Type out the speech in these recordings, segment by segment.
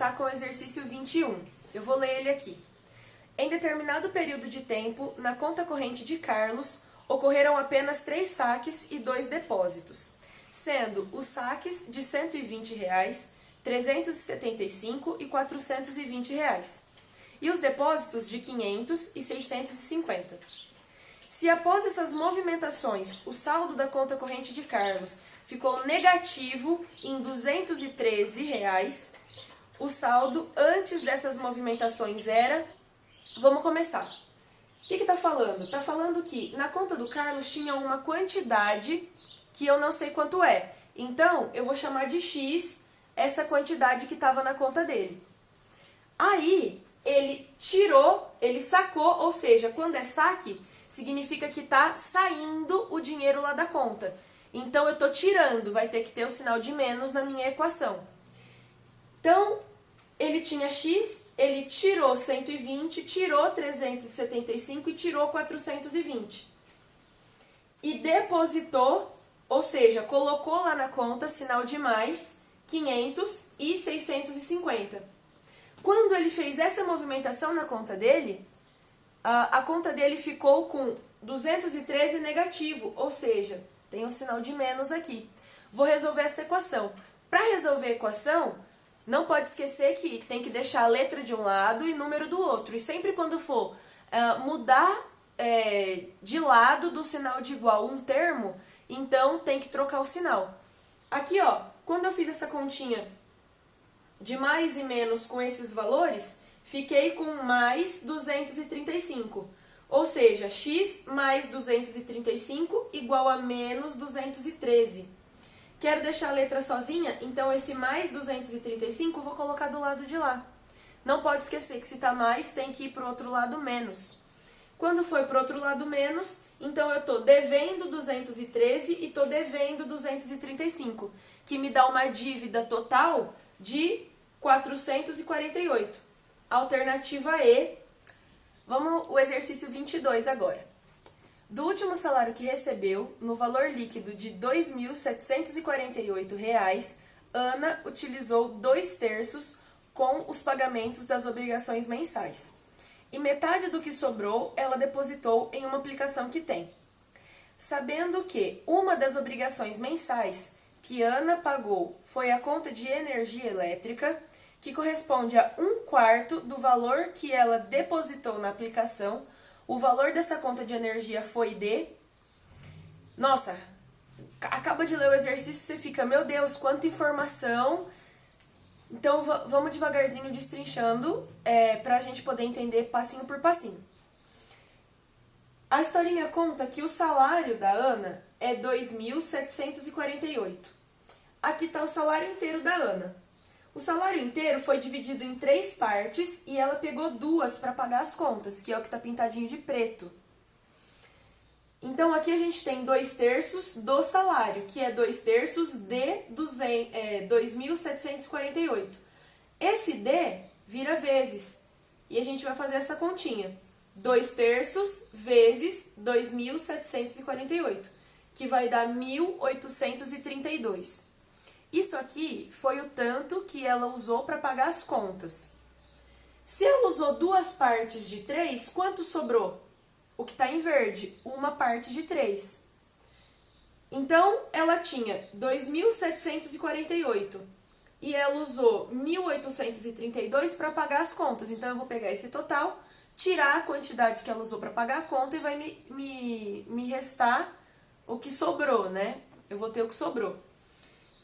começar com o exercício 21. Eu vou ler ele aqui. Em determinado período de tempo, na conta corrente de Carlos, ocorreram apenas 3 saques e 2 depósitos, sendo os saques de R$ 120, R$ 375 e R$ 420, e os depósitos de R$ 500 e R$ 650. Se após essas movimentações o saldo da conta corrente de Carlos ficou negativo em R$ 213, o saldo antes dessas movimentações era... Vamos começar. O que está falando? Está falando que na conta do Carlos tinha uma quantidade que eu não sei quanto é. Então, eu vou chamar de X essa quantidade que estava na conta dele. Aí, ele tirou, ele sacou, ou seja, quando é saque, significa que está saindo o dinheiro lá da conta. Então, eu estou tirando, vai ter que ter o sinal de menos na minha equação. Então, ele tinha X, ele tirou 120, tirou 375 e tirou 420. E depositou, ou seja, colocou lá na conta, sinal de mais, 500 e 650. Quando ele fez essa movimentação na conta dele, a conta dele ficou com 213 negativo, ou seja, tem um sinal de menos aqui. Vou resolver essa equação. Para resolver a equação, não pode esquecer que tem que deixar a letra de um lado e número do outro. E sempre quando for mudar de lado do sinal de igual um termo, então tem que trocar o sinal. Aqui, ó, quando eu fiz essa continha de mais e menos com esses valores, fiquei com mais 235. Ou seja, x mais 235 igual a menos 213. Quero deixar a letra sozinha, então esse mais 235 eu vou colocar do lado de lá. Não pode esquecer que se está mais, tem que ir para o outro lado menos. Quando foi para o outro lado menos, então eu estou devendo 213 e estou devendo 235, que me dá uma dívida total de 448. Alternativa E. Vamos ao exercício 22 agora. Do último salário que recebeu, no valor líquido de R$ 2.748, Ana utilizou 2/3 com os pagamentos das obrigações mensais. E metade do que sobrou, ela depositou em uma aplicação que tem. Sabendo que uma das obrigações mensais que Ana pagou foi a conta de energia elétrica, que corresponde a 1/4 do valor que ela depositou na aplicação, o valor dessa conta de energia foi de... Nossa, acaba de ler o exercício e você fica, meu Deus, quanta informação. Então, vamos devagarzinho destrinchando para a gente poder entender passinho por passinho. A historinha conta que o salário da Ana é 2.748. Aqui está o salário inteiro da Ana. O salário inteiro foi dividido em 3 partes e ela pegou 2 para pagar as contas, que é o que está pintadinho de preto. Então, aqui a gente tem 2/3 do salário, que é 2/3 de 2.748. Esse D vira vezes, e a gente vai fazer essa continha. 2/3 vezes 2.748, que vai dar 1.832. Isso aqui foi o tanto que ela usou para pagar as contas. Se ela usou 2 partes de 3, quanto sobrou? O que está em verde, 1 parte de 3. Então, ela tinha 2.748 e ela usou 1.832 para pagar as contas. Então, eu vou pegar esse total, tirar a quantidade que ela usou para pagar a conta e vai me restar o que sobrou, né? Eu vou ter o que sobrou.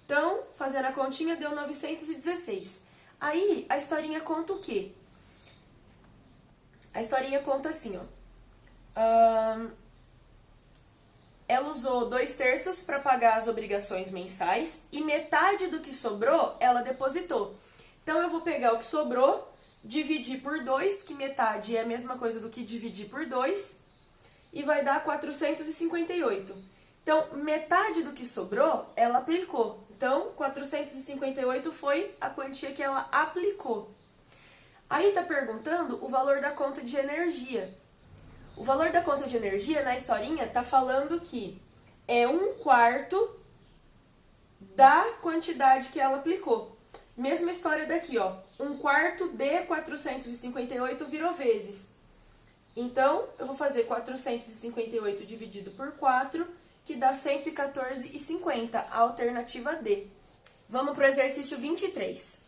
Então, fazendo a continha, deu 916. Aí, a historinha conta o quê? A historinha conta assim, ó. Ela usou 2/3 para pagar as obrigações mensais e metade do que sobrou, ela depositou. Então, eu vou pegar o que sobrou, dividir por 2, que metade é a mesma coisa do que dividir por 2, e vai dar 458. Então, metade do que sobrou, ela aplicou. Então, 458 foi a quantia que ela aplicou. Aí está perguntando o valor da conta de energia. O valor da conta de energia, na historinha, está falando que é 1/4 da quantidade que ela aplicou. Mesma história daqui, ó. 1/4 de 458 virou vezes. Então, eu vou fazer 458 dividido por 4, que dá 114,50, a alternativa D. Vamos para o exercício 23.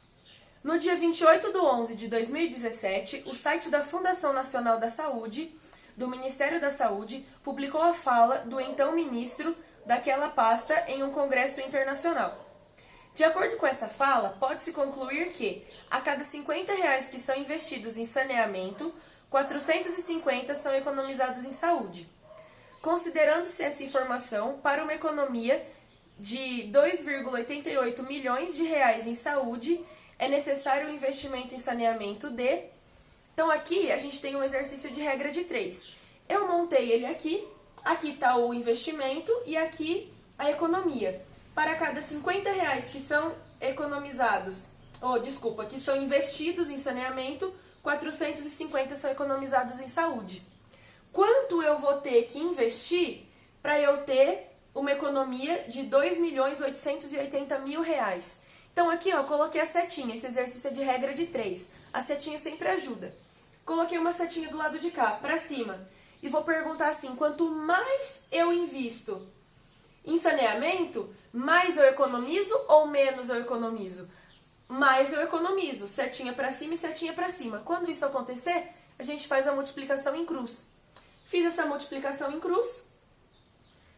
No dia 28/11/2017, o site da Fundação Nacional da Saúde, do Ministério da Saúde, publicou a fala do então ministro daquela pasta em um congresso internacional. De acordo com essa fala, pode-se concluir que, a cada R$50 que são investidos em saneamento, 450 são economizados em saúde. Considerando-se essa informação para uma economia de 2,88 milhões de reais em saúde, é necessário um investimento em saneamento de... Então aqui a gente tem um exercício de regra de 3. Eu montei ele aqui está o investimento e aqui a economia. Para cada R$50 que são economizados, que são investidos em saneamento, 450 são economizados em saúde. Quanto eu vou ter que investir para eu ter uma economia de R$2.880.000? Então aqui, ó, coloquei a setinha, esse exercício é de regra de 3. A setinha sempre ajuda. Coloquei uma setinha do lado de cá, para cima. E vou perguntar assim, quanto mais eu invisto em saneamento, mais eu economizo ou menos eu economizo? Mais eu economizo. Setinha para cima e setinha para cima. Quando isso acontecer, a gente faz a multiplicação em cruz. Fiz essa multiplicação em cruz,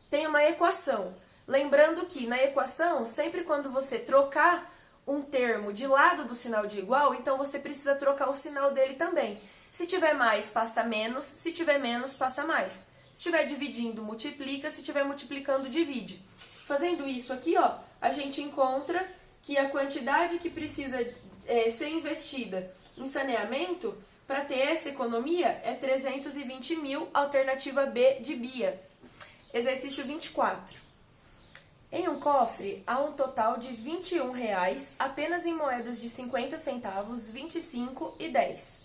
tem uma equação. Lembrando que na equação, sempre quando você trocar um termo de lado do sinal de igual, então você precisa trocar o sinal dele também. Se tiver mais, passa menos. Se tiver menos, passa mais. Se estiver dividindo, multiplica. Se estiver multiplicando, divide. Fazendo isso aqui, ó, a gente encontra que a quantidade que precisa ser investida em saneamento para ter essa economia é 320 mil, alternativa B de Bia. Exercício 24. Em um cofre, há um total de R$21 apenas em moedas de 50 centavos, 25 e 10.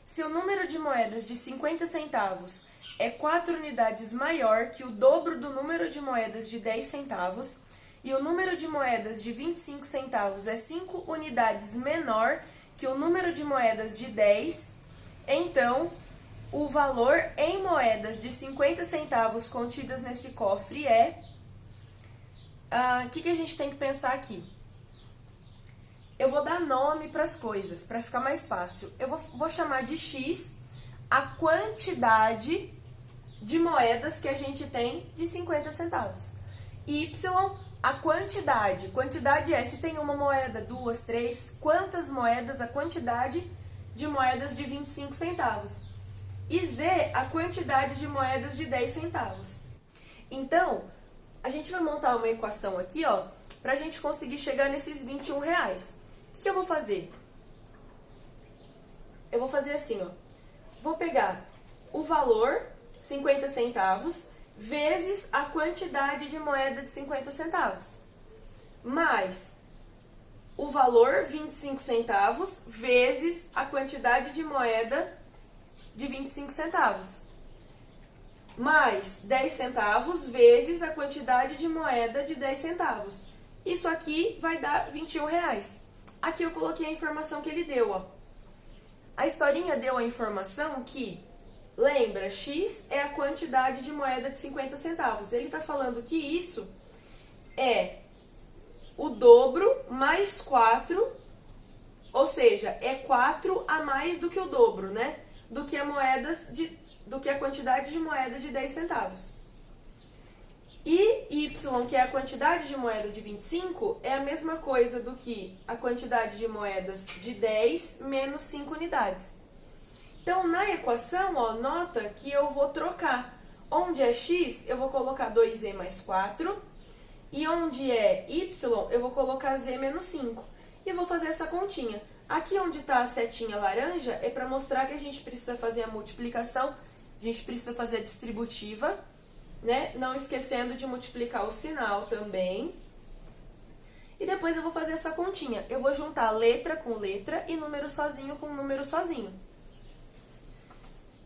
Se o número de moedas de 50 centavos é 4 unidades maior que o dobro do número de moedas de 10 centavos e o número de moedas de 25 centavos é 5 unidades menor que o número de moedas de 10, então o valor em moedas de 50 centavos contidas nesse cofre é... O que a gente tem que pensar aqui? Eu vou dar nome para as coisas, para ficar mais fácil. Eu vou chamar de X a quantidade de moedas que a gente tem de 50 centavos. Y, a quantidade. Quantidade é se tem uma moeda, duas, três, quantas moedas, a quantidade de moedas de 25 centavos. E Z, a quantidade de moedas de 10 centavos. Então, a gente vai montar uma equação aqui, ó, pra gente conseguir chegar nesses R$21. O que eu vou fazer? Eu vou fazer assim, ó. Vou pegar o valor, 50 centavos, vezes a quantidade de moeda de 50 centavos. Mais o valor, 25 centavos, vezes a quantidade de moeda de 25 centavos. Mais 10 centavos vezes a quantidade de moeda de 10 centavos. Isso aqui vai dar R$21. Aqui eu coloquei a informação que ele deu, ó. A historinha deu a informação que, lembra, X é a quantidade de moeda de 50 centavos. Ele está falando que isso é o dobro mais 4, ou seja, é 4 a mais do que o dobro, né? Do que a quantidade de moeda de 10 centavos. E Y, que é a quantidade de moeda de 25, é a mesma coisa do que a quantidade de moedas de 10 menos 5 unidades. Então, na equação, ó, nota que eu vou trocar. Onde é X, eu vou colocar 2Z mais 4. E onde é Y, eu vou colocar Z menos 5. E vou fazer essa continha. Aqui onde está a setinha laranja é para mostrar que a gente precisa fazer a multiplicação, a gente precisa fazer a distributiva, né? Não esquecendo de multiplicar o sinal também. E depois eu vou fazer essa continha. Eu vou juntar letra com letra e número sozinho com número sozinho.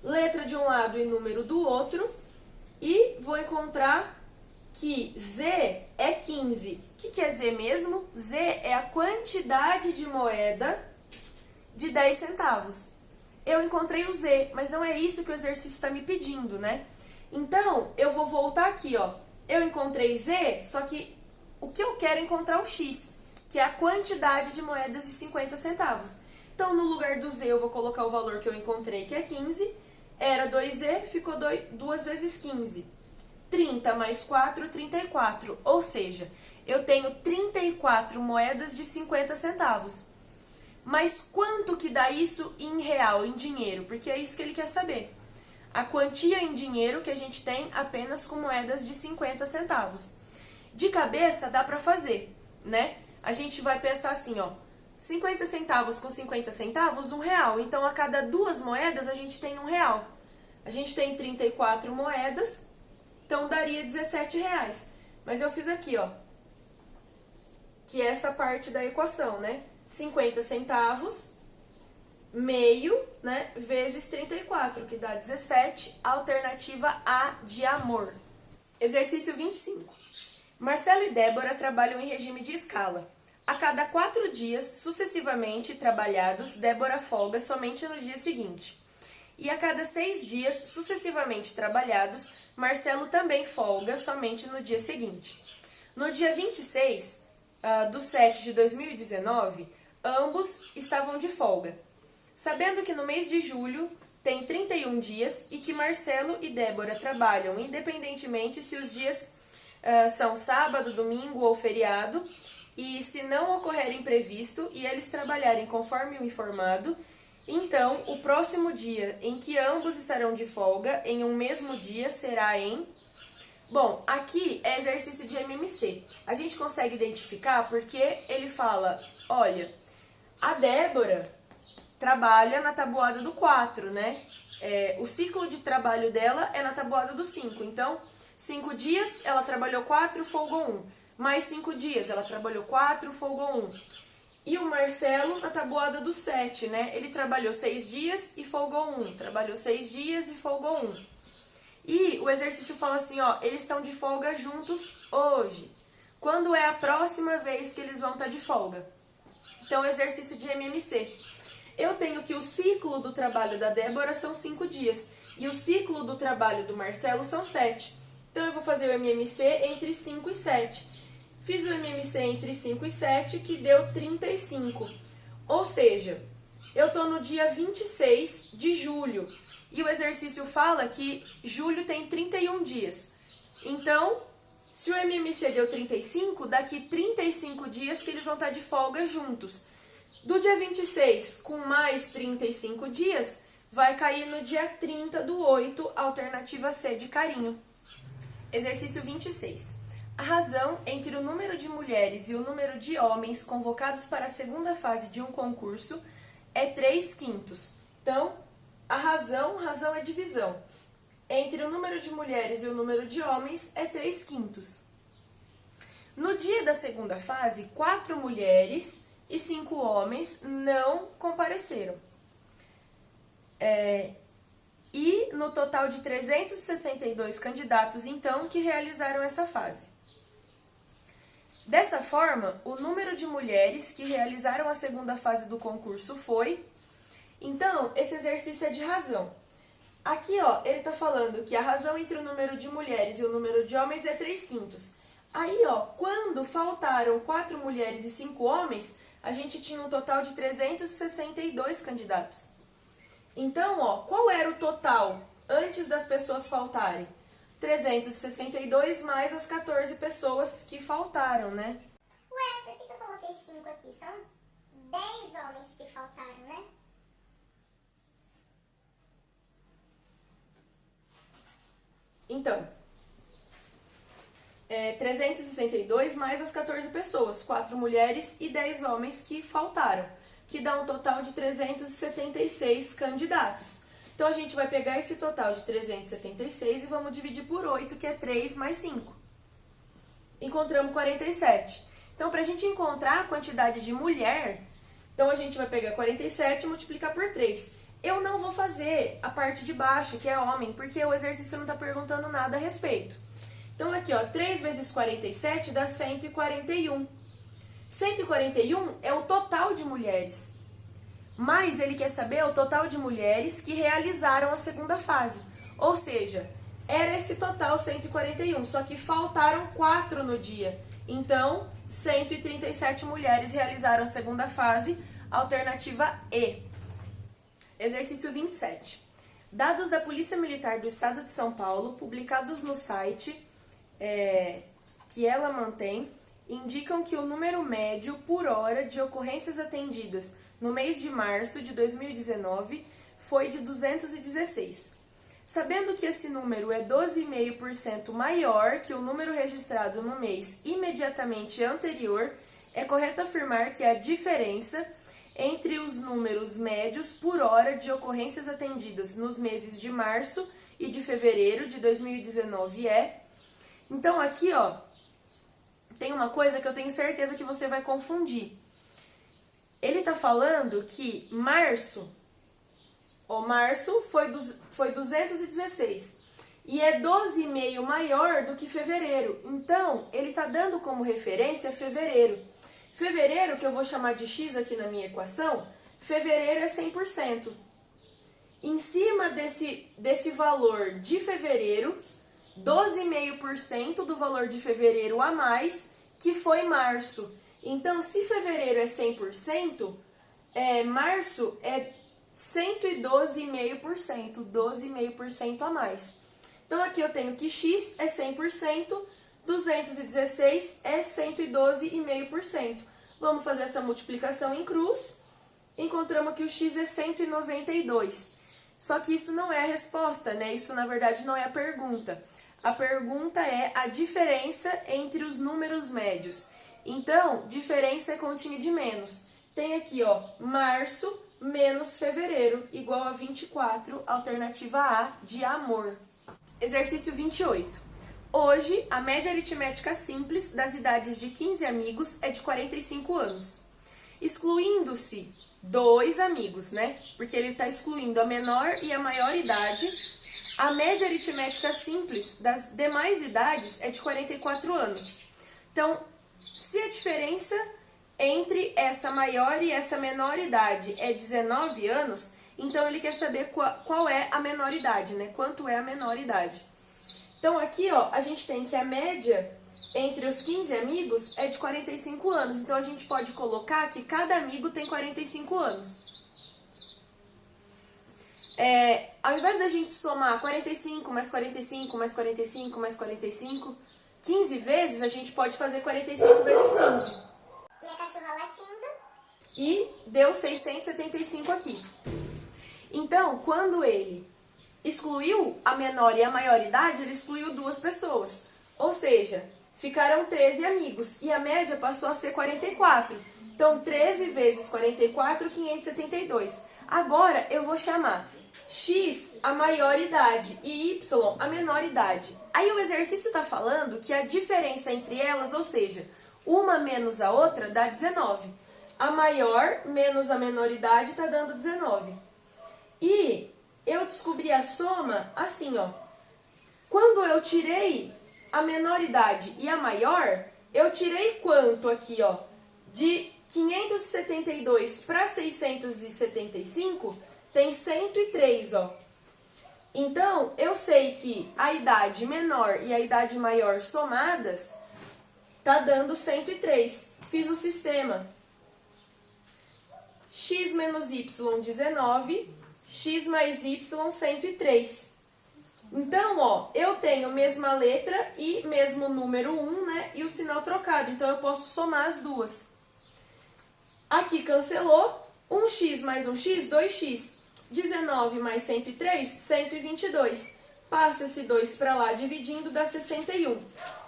Letra de um lado e número do outro. E vou encontrar que Z é 15. que é Z mesmo? Z é a quantidade de moeda de 10 centavos. Eu encontrei o Z, mas não é isso que o exercício está me pedindo, né? Então, eu vou voltar aqui, ó. Eu encontrei Z, só que o que eu quero é encontrar o X, que é a quantidade de moedas de 50 centavos. Então, no lugar do Z, eu vou colocar o valor que eu encontrei, que é 15. Era 2Z, ficou 2 vezes 15. 30 mais 4, 34. Ou seja, eu tenho 34 moedas de 50 centavos. Mas quanto que dá isso em real, em dinheiro? Porque é isso que ele quer saber. A quantia em dinheiro que a gente tem apenas com moedas de 50 centavos. De cabeça dá pra fazer, né? A gente vai pensar assim, ó. 50 centavos com 50 centavos, R$1. Então, a cada 2 moedas, a gente tem R$1. A gente tem 34 moedas, então daria R$17. Mas eu fiz aqui, ó. Que é essa parte da equação, né? 50 centavos, meio, né? Vezes 34, que dá 17. Alternativa A de amor. Exercício 25. Marcelo e Débora trabalham em regime de escala. A cada 4 dias, sucessivamente trabalhados, Débora folga somente no dia seguinte. E a cada 6 dias, sucessivamente trabalhados, Marcelo também folga somente no dia seguinte. No dia 26 de 7 de 2019, ambos estavam de folga. Sabendo que no mês de julho tem 31 dias e que Marcelo e Débora trabalham independentemente se os dias são sábado, domingo ou feriado, e se não ocorrer imprevisto e eles trabalharem conforme o informado, então o próximo dia em que ambos estarão de folga em um mesmo dia será em... Bom, aqui é exercício de MMC. A gente consegue identificar porque ele fala, olha, a Débora trabalha na tabuada do 4, né? O ciclo de trabalho dela é na tabuada do 5. Então, 5 dias ela trabalhou 4, folgou 1. Mais 5 dias ela trabalhou 4, folgou 1. E o Marcelo na tabuada do 7, né? Ele trabalhou 6 dias e folgou 1. Trabalhou 6 dias e folgou 1. E o exercício fala assim, ó, eles estão de folga juntos hoje. Quando é a próxima vez que eles vão estar de folga? Então, exercício de MMC. Eu tenho que o ciclo do trabalho da Débora são 5 dias. E o ciclo do trabalho do Marcelo são 7. Então, eu vou fazer o MMC entre 5 e 7. Fiz o MMC entre 5 e 7, que deu 35. Ou seja, eu estou no dia 26 de julho. E o exercício fala que julho tem 31 dias. Então, se o MMC deu 35, daqui 35 dias que eles vão estar de folga juntos. Do dia 26 com mais 35 dias, vai cair no dia 30/8, alternativa C de carinho. Exercício 26. A razão entre o número de mulheres e o número de homens convocados para a segunda fase de um concurso é 3/5. Então, a razão é divisão. Entre o número de mulheres e o número de homens é 3/5. No dia da segunda fase, 4 mulheres e 5 homens não compareceram. E no total de 362 candidatos, então, que realizaram essa fase. Dessa forma, o número de mulheres que realizaram a segunda fase do concurso foi... Então, esse exercício é de razão. Aqui, ó, ele está falando que a razão entre o número de mulheres e o número de homens é 3/5. Aí, ó, quando faltaram 4 mulheres e 5 homens, a gente tinha um total de 362 candidatos. Então, ó, qual era o total antes das pessoas faltarem? 362 mais as 14 pessoas que faltaram, né? Ué, por que eu coloquei 5 aqui? São 10 homens que faltaram, né? Então, 362 mais as 14 pessoas, 4 mulheres e 10 homens que faltaram, que dá um total de 376 candidatos. Então, a gente vai pegar esse total de 376 e vamos dividir por 8, que é 3 mais 5. Encontramos 47. Então, para a gente encontrar a quantidade de mulher, então a gente vai pegar 47 e multiplicar por 3. Eu não vou fazer a parte de baixo, que é homem, porque o exercício não está perguntando nada a respeito. Então aqui, ó, 3 vezes 47 dá 141. 141 é o total de mulheres. Mas ele quer saber o total de mulheres que realizaram a segunda fase. Ou seja, era esse total 141, só que faltaram 4 no dia. Então, 137 mulheres realizaram a segunda fase, alternativa E. Exercício 27. Dados da Polícia Militar do Estado de São Paulo, publicados no site que ela mantém, indicam que o número médio por hora de ocorrências atendidas no mês de março de 2019 foi de 216. Sabendo que esse número é 12,5% maior que o número registrado no mês imediatamente anterior, é correto afirmar que a diferença entre os números médios por hora de ocorrências atendidas nos meses de março e de fevereiro de 2019 é... Então aqui, ó, tem uma coisa que eu tenho certeza que você vai confundir. Ele está falando que março foi 216 e é 12,5 maior do que fevereiro. Então, ele está dando como referência fevereiro. Fevereiro, que eu vou chamar de X aqui na minha equação, fevereiro é 100%. Em cima desse valor de fevereiro, 12,5% do valor de fevereiro a mais, que foi março. Então, se fevereiro é 100%, março é 112,5%, 12,5% a mais. Então, aqui eu tenho que X é 100%, 216 é 112,5%. Vamos fazer essa multiplicação em cruz. Encontramos que o X é 192. Só que isso não é a resposta, né? Isso, na verdade, não é a pergunta. A pergunta é a diferença entre os números médios. Então, diferença é continha de menos. Tem aqui, ó, março menos fevereiro, igual a 24, alternativa A, de amor. Exercício 28. Hoje, a média aritmética simples das idades de 15 amigos é de 45 anos. Excluindo-se 2 amigos, né? Porque ele está excluindo a menor e a maior idade. A média aritmética simples das demais idades é de 44 anos. Então, se a diferença entre essa maior e essa menor idade é 19 anos, então ele quer saber qual é a menor idade, né? Quanto é a menor idade. Então aqui, ó, a gente tem que a média entre os 15 amigos é de 45 anos. Então a gente pode colocar que cada amigo tem 45 anos. Ao invés da gente somar 45 mais 45 mais 45 mais 45, 15 vezes, a gente pode fazer 45 vezes 15. Minha cachorra latindo. E deu 675 aqui. Então, quando ele excluiu a menor e a maior idade, ele excluiu 2 pessoas. Ou seja, ficaram 13 amigos e a média passou a ser 44. Então, 13 vezes 44, 572. Agora, eu vou chamar X a maior idade e Y a menor idade. Aí o exercício está falando que a diferença entre elas, ou seja, uma menos a outra, dá 19. A maior menos a menor idade está dando 19. E eu descobri a soma assim, ó. Quando eu tirei a menor idade e a maior, eu tirei quanto aqui, ó? De 572 para 675, tem 103, ó. Então, eu sei que a idade menor e a idade maior somadas tá dando 103. Fiz o sistema. X menos Y, 19. X mais Y, 103. Então, ó, eu tenho mesma letra e mesmo número 1, né? E o sinal trocado. Então, eu posso somar as duas. Aqui cancelou. 1x mais 1x, 2x. 19 mais 103, 122. Passa esse 2 para lá, dividindo, dá 61.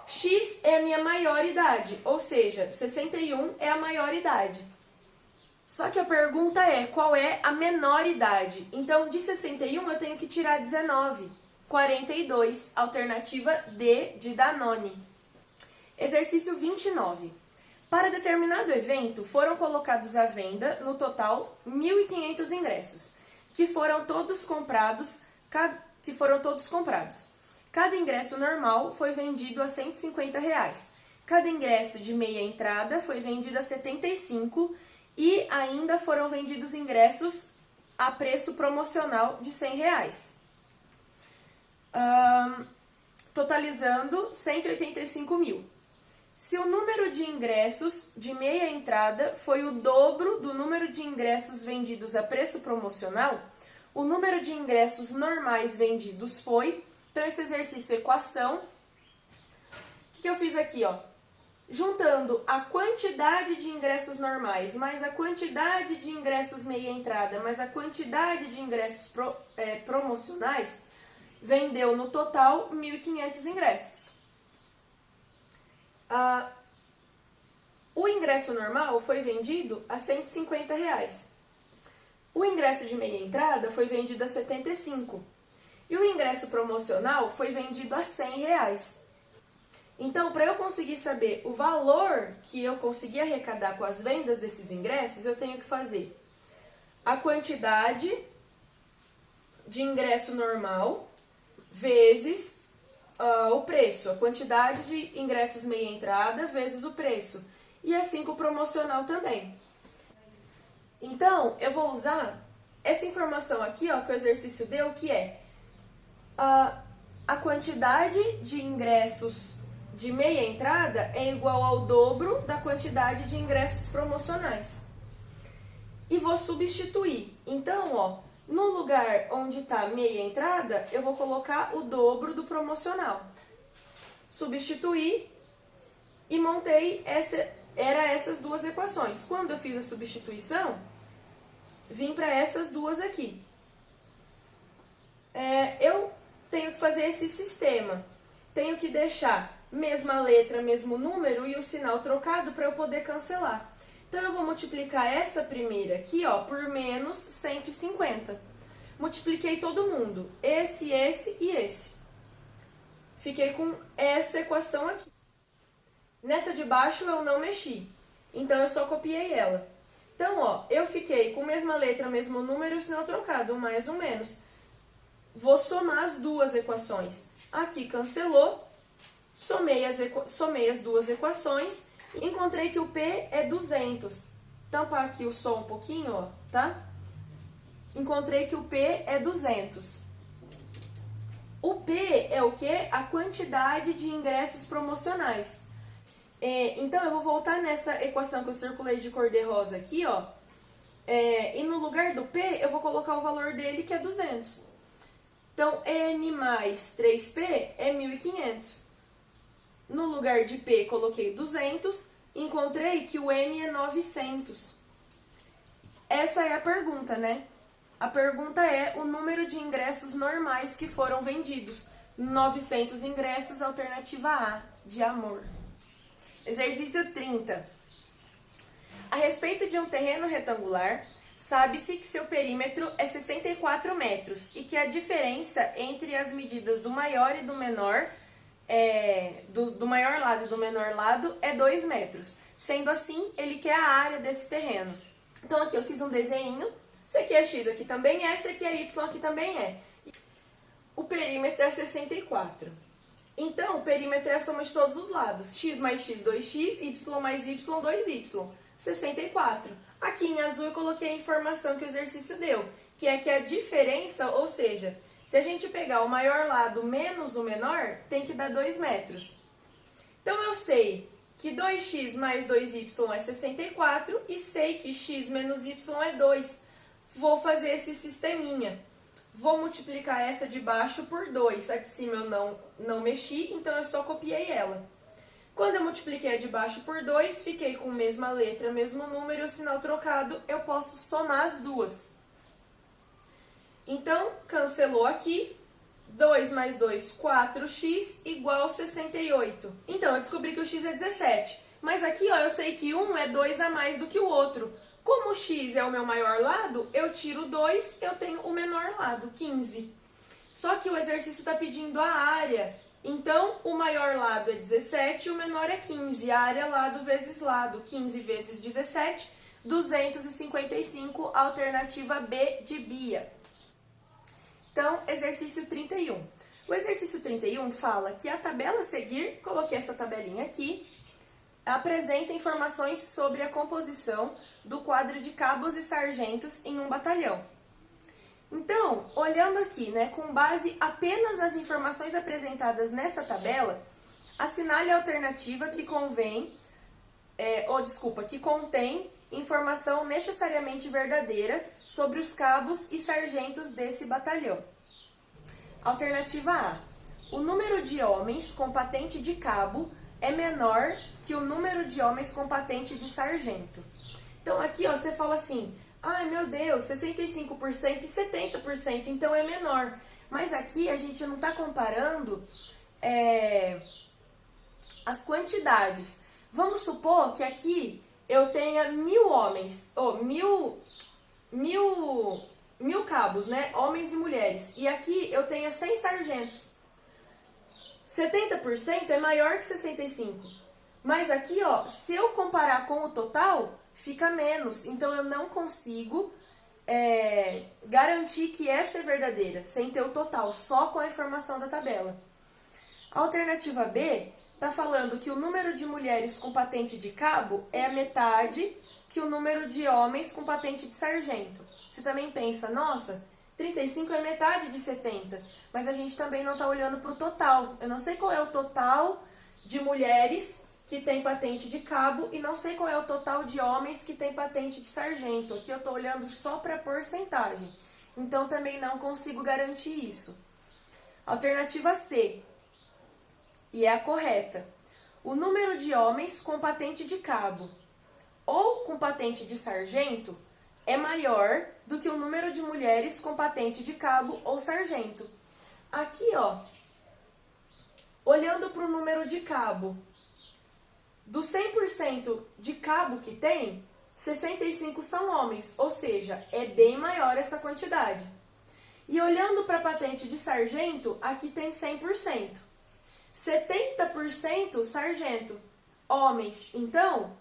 X é a minha maior idade, ou seja, 61 é a maior idade. Só que a pergunta é, qual é a menor idade? Então, de 61 eu tenho que tirar 19. 42, alternativa D de Danone. Exercício 29. Para determinado evento, foram colocados à venda, no total, 1.500 ingressos, que foram todos comprados. Cada ingresso normal foi vendido a R$ 150. Cada ingresso de meia entrada foi vendido a 75 e ainda foram vendidos ingressos a preço promocional de R$ 100. Totalizando 185 mil. Se o número de ingressos de meia entrada foi o dobro do número de ingressos vendidos a preço promocional, o número de ingressos normais vendidos foi... Então, esse exercício equação, o que eu fiz aqui, ó? Juntando a quantidade de ingressos normais mais a quantidade de ingressos meia entrada mais a quantidade de ingressos promocionais, vendeu no total 1.500 ingressos. O ingresso normal foi vendido a R$ 150. O ingresso de meia entrada foi vendido a 75. E o ingresso promocional foi vendido a R$ 100. Então, para eu conseguir saber o valor que eu consegui arrecadar com as vendas desses ingressos, eu tenho que fazer a quantidade de ingresso normal vezes o preço, a quantidade de ingressos meia entrada vezes o preço, e assim com o promocional também. Então, eu vou usar essa informação aqui, ó, que o exercício deu, que é a quantidade de ingressos de meia entrada é igual ao dobro da quantidade de ingressos promocionais. E vou substituir. Então, ó, no lugar onde está meia entrada, eu vou colocar o dobro do promocional. Substituir e montei essas duas equações. Quando eu fiz a substituição, vim para essas duas aqui. Eu tenho que fazer esse sistema. Tenho que deixar mesma letra, mesmo número e o sinal trocado para eu poder cancelar. Então, eu vou multiplicar essa primeira aqui, ó, por menos 150. Multipliquei todo mundo. Esse e esse. Fiquei com essa equação aqui. Nessa de baixo eu não mexi. Então, eu só copiei ela. Então, ó, eu fiquei com mesma letra, mesmo número e o sinal trocado, um mais, um menos. Vou somar as duas equações. Aqui cancelou. Somei as duas equações, encontrei que o P é 200. Tampar aqui o som um pouquinho, ó, tá? Encontrei que o P é 200. O P é o quê? A quantidade de ingressos promocionais. Então, eu vou voltar nessa equação que eu circulei de cor de rosa aqui, ó. E no lugar do P, eu vou colocar o valor dele, que é 200. Então, N mais 3P é 1.500. No lugar de P, coloquei 200, encontrei que o N é 900. Essa é a pergunta, né? A pergunta é o número de ingressos normais que foram vendidos. 900 ingressos, alternativa A, de amor. Exercício 30. A respeito de um terreno retangular, sabe-se que seu perímetro é 64 metros e que a diferença entre as medidas do maior e do menor do maior lado e do menor lado é 2 metros. Sendo assim, ele quer a área desse terreno. Então, aqui eu fiz um desenho. Esse aqui é X, aqui também é. Esse aqui é Y, aqui também é. O perímetro é 64. Então, o perímetro é a soma de todos os lados. X mais X, 2X. Y mais Y, 2Y. 64. Aqui em azul eu coloquei a informação que o exercício deu, que é que a diferença, ou seja, se a gente pegar o maior lado menos o menor, tem que dar 2 metros. Então, eu sei que 2x mais 2y é 64 e sei que x menos y é 2. Vou fazer esse sisteminha. Vou multiplicar essa de baixo por 2. A de cima eu não mexi, então eu só copiei ela. Quando eu multipliquei a de baixo por 2, fiquei com mesma letra, mesmo número e o sinal trocado, eu posso somar as duas. Então, cancelou aqui, 2 mais 2, 4x, igual 68. Então, eu descobri que o x é 17. Mas aqui, ó, eu sei que um é 2 a mais do que o outro. Como o x é o meu maior lado, eu tiro 2, eu tenho o menor lado, 15. Só que o exercício está pedindo a área. Então, o maior lado é 17 e o menor é 15. A área lado vezes lado, 15 vezes 17, 255, alternativa B de Bia. Então, exercício 31. O exercício 31 fala que a tabela a seguir, coloquei essa tabelinha aqui, apresenta informações sobre a composição do quadro de cabos e sargentos em um batalhão. Então, olhando aqui, né, com base apenas nas informações apresentadas nessa tabela, assinale a alternativa que que contém informação necessariamente verdadeira sobre os cabos e sargentos desse batalhão. Alternativa A. O número de homens com patente de cabo é menor que o número de homens com patente de sargento. Então aqui você fala assim, ai meu Deus, 65% e 70%, então é menor. Mas aqui a gente não está comparando as quantidades. Vamos supor que aqui eu tenha 1.000 homens, ou 1.000 cabos, né? Homens e mulheres. E aqui eu tenho 100 sargentos. 70% é maior que 65%. Mas aqui, ó, se eu comparar com o total, fica menos. Então eu não consigo garantir que essa é verdadeira, sem ter o total, só com a informação da tabela. A alternativa B está falando que o número de mulheres com patente de cabo é a metade que o número de homens com patente de sargento. Você também pensa, nossa, 35 é metade de 70, mas a gente também não está olhando para o total. Eu não sei qual é o total de mulheres que tem patente de cabo e não sei qual é o total de homens que tem patente de sargento. Aqui eu estou olhando só para a porcentagem, então também não consigo garantir isso. Alternativa C, e é a correta. O número de homens com patente de cabo ou com patente de sargento é maior do que o número de mulheres com patente de cabo ou sargento. Aqui, ó, olhando para o número de cabo, do 100% de cabo que tem, 65 são homens, ou seja, é bem maior essa quantidade. E olhando para a patente de sargento, aqui tem 100%. 70% sargento, homens. Então,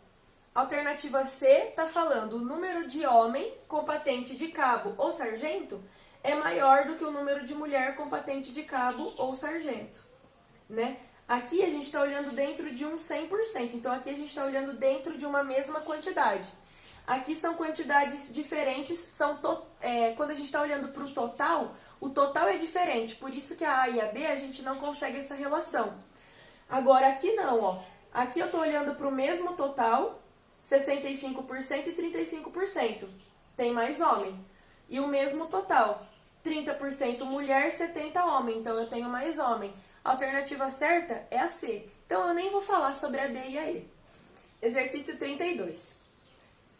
alternativa C está falando o número de homem com patente de cabo ou sargento é maior do que o número de mulher com patente de cabo ou sargento, né? Aqui a gente está olhando dentro de um 100%, então aqui a gente está olhando dentro de uma mesma quantidade. Aqui são quantidades diferentes, quando a gente está olhando para o total é diferente, por isso que a A e a B a gente não consegue essa relação. Agora aqui não, ó. Aqui eu estou olhando para o mesmo total, 65% e 35%, tem mais homem. E o mesmo total, 30% mulher, 70% homem, então eu tenho mais homem. A alternativa certa é a C, então eu nem vou falar sobre a D e a E. Exercício 32.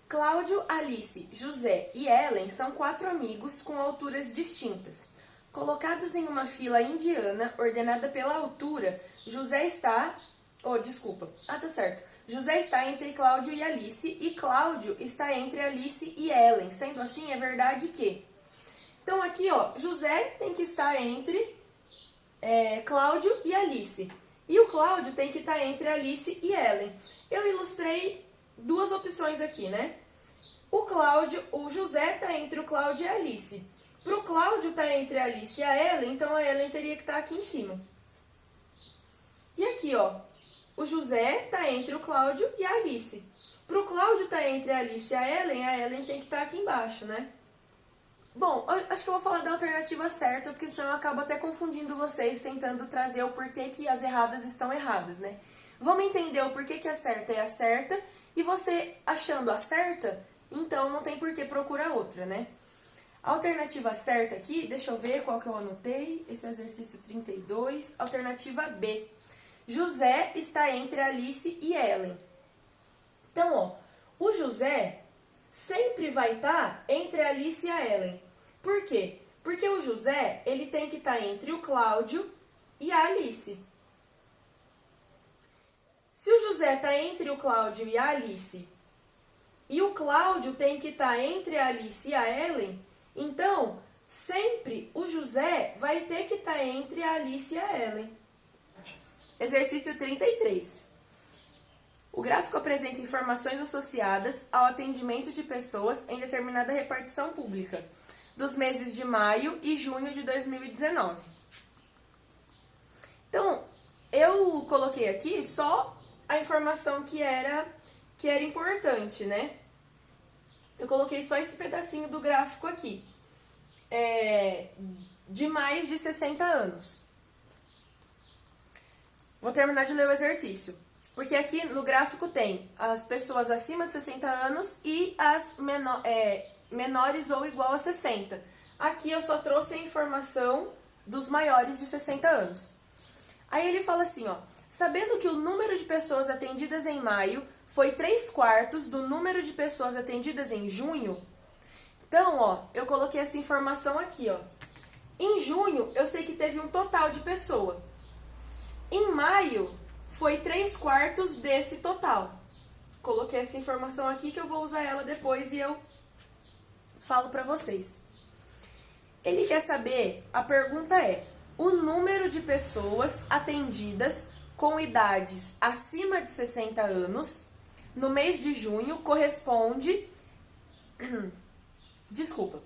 Cláudio, Alice, José e Ellen são 4 amigos com alturas distintas. Colocados em uma fila indiana, ordenada pela altura, José está entre Cláudio e Alice e Cláudio está entre Alice e Ellen. Sendo assim, é verdade que... Então aqui, ó, José tem que estar entre Cláudio e Alice. E o Cláudio tem que estar entre Alice e Ellen. Eu ilustrei 2 opções aqui, né? O José está entre o Cláudio e a Alice. Para o Cláudio estar entre a Alice e a Ellen, então a Ellen teria que estar aqui em cima. E aqui, ó, o José está entre o Cláudio e a Alice. Para o Cláudio estar entre a Alice e a Ellen tem que estar aqui embaixo, né? Bom, acho que eu vou falar da alternativa certa, porque senão eu acabo até confundindo vocês, tentando trazer o porquê que as erradas estão erradas, né? Vamos entender o porquê que a certa é a certa, e você achando a certa, então não tem por que procurar outra, né? A alternativa certa aqui, deixa eu ver qual que eu anotei, esse é o exercício 32, alternativa B. José está entre Alice e Ellen. Então, ó, o José sempre vai estar entre a Alice e a Ellen. Por quê? Porque o José, ele tem que estar entre o Cláudio e a Alice. Se o José está entre o Cláudio e a Alice, e o Cláudio tem que estar entre a Alice e a Ellen, então, sempre o José vai ter que estar entre a Alice e a Ellen. Exercício 33. O gráfico apresenta informações associadas ao atendimento de pessoas em determinada repartição pública, dos meses de maio e junho de 2019. Então, eu coloquei aqui só a informação que era importante, né? Eu coloquei só esse pedacinho do gráfico aqui. De mais de 60 anos. Vou terminar de ler o exercício. Porque aqui no gráfico tem as pessoas acima de 60 anos e as menores ou igual a 60. Aqui eu só trouxe a informação dos maiores de 60 anos. Aí ele fala assim, ó. Sabendo que o número de pessoas atendidas em maio foi 3/4 do número de pessoas atendidas em junho. Então, ó, eu coloquei essa informação aqui, ó. Em junho, eu sei que teve um total de pessoa. Em maio, foi 3/4 desse total. Coloquei essa informação aqui que eu vou usar ela depois e eu falo pra vocês. Ele quer saber, a pergunta é, o número de pessoas atendidas com idades acima de 60 anos no mês de junho corresponde... Desculpa.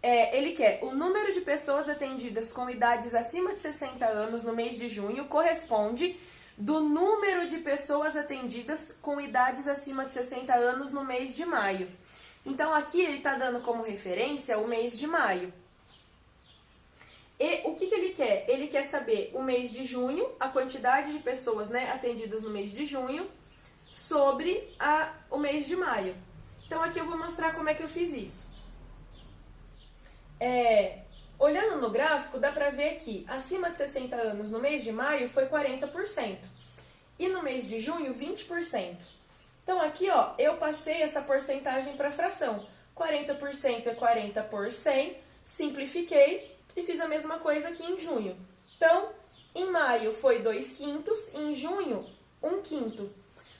Ele quer o número de pessoas atendidas com idades acima de 60 anos no mês de junho corresponde do número de pessoas atendidas com idades acima de 60 anos no mês de maio. Então, aqui ele está dando como referência o mês de maio. E o que ele quer? Ele quer saber o mês de junho, a quantidade de pessoas, né, atendidas no mês de junho, sobre o mês de maio. Então, aqui eu vou mostrar como é que eu fiz isso. Olhando no gráfico, dá pra ver que acima de 60 anos no mês de maio foi 40%. E no mês de junho, 20%. Então, aqui, ó, eu passei essa porcentagem para fração. 40% é 40 por 100, simplifiquei e fiz a mesma coisa aqui em junho. Então, em maio foi 2/5, em junho, 1/5.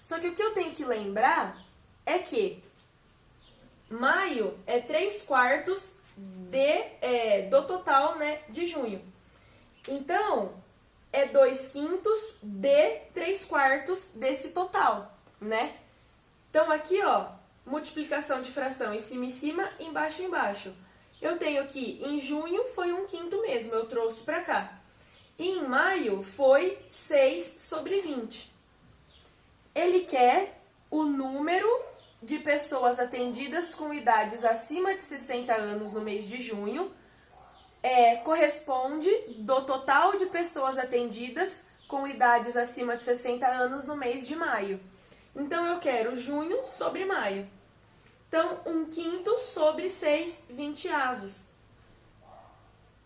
Só que o que eu tenho que lembrar é que maio é 3/4 do total, né, de junho. Então, é 2/5 de 3/4 desse total, né? Então, aqui, ó, multiplicação de fração em cima, embaixo, embaixo. Eu tenho que em junho foi 1/5 mesmo, eu trouxe pra cá. E em maio foi 6/20. Ele quer o número de pessoas atendidas com idades acima de 60 anos no mês de junho, corresponde do total de pessoas atendidas com idades acima de 60 anos no mês de maio. Então, eu quero junho sobre maio. Então, 1/5 sobre 6/20.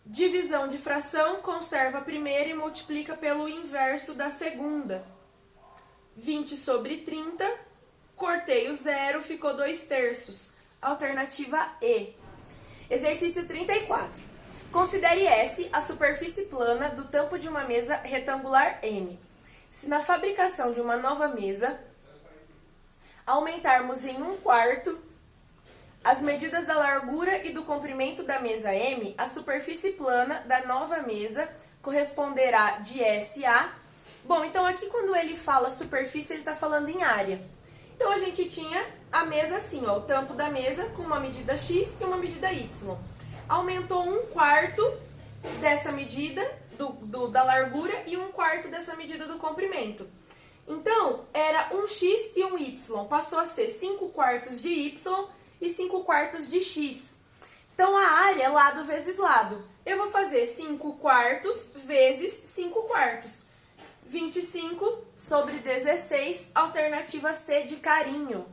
Divisão de fração, conserva a primeira e multiplica pelo inverso da segunda. 20 sobre 30, cortei o 0, ficou 2/3. Alternativa E. Exercício 34. Considere S a superfície plana do tampo de uma mesa retangular M. Se na fabricação de uma nova mesa aumentarmos em 1/4 as medidas da largura e do comprimento da mesa M, a superfície plana da nova mesa corresponderá de S a... Bom, então aqui quando ele fala superfície, ele está falando em área. Então, a gente tinha a mesa assim, ó, o tampo da mesa com uma medida X e uma medida Y. Aumentou 1/4 dessa medida da largura e 1/4 dessa medida do comprimento. Então, era um X e um Y. Passou a ser 5/4 de Y e 5/4 de X. Então, a área é lado vezes lado. Eu vou fazer 5/4 vezes 5/4. 25 sobre 16, alternativa C de carinho.